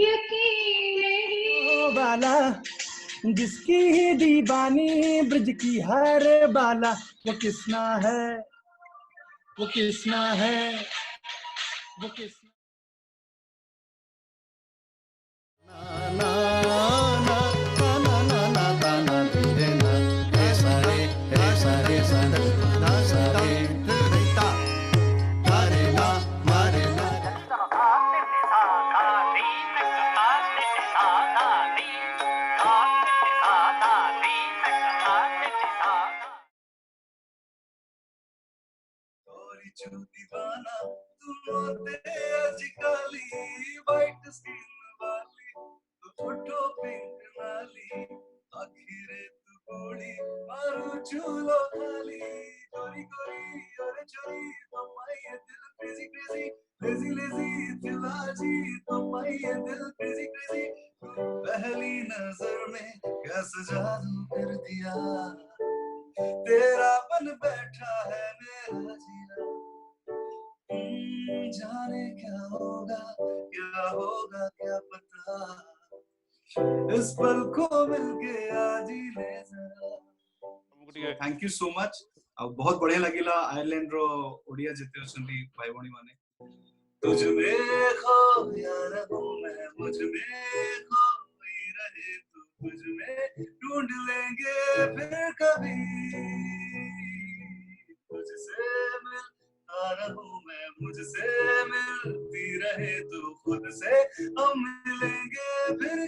यकीन नहीं बाला जिसकी ही दीवानी ब्रिज की हर बाला, वो किसना है, वो किसना है, वो किसना। ना ना ना ना ना ना ना ना धीरे ना रे सा रे सा रे सा ना सा रे ता रे ना मारे ना। दीवाना तुम आजकली वाइट स्किन वाली तू फोटो पिंक वाली आखिरे तू गोली मारू चूलो खाली गोरी गोरी और चोरी तुम्हारे दिल क्रेजी क्रेजी लेजी लेजी दिलाजी तुम्हारे दिल क्रेजी क्रेजी पहली नजर में कैसे जादू कर दिया तेरा बन बैठा है मेरा जिया जाने क्या होगा क्या पता इस पल को मिलके आज ही ले जा। Thank you so much. बहुत बढ़िया लगिला आयरलैंड रो ओडिया जेते सुनली भाई भणी माने तुझ में खोया रहूं मैं मुझ में खोई रहे तू तुझ में ढूंढ लेंगे फिर कभी तुझसे मिलता रहूं मैं मुझसे मिलती रहे तू खुद से हम मिलेंगे फिर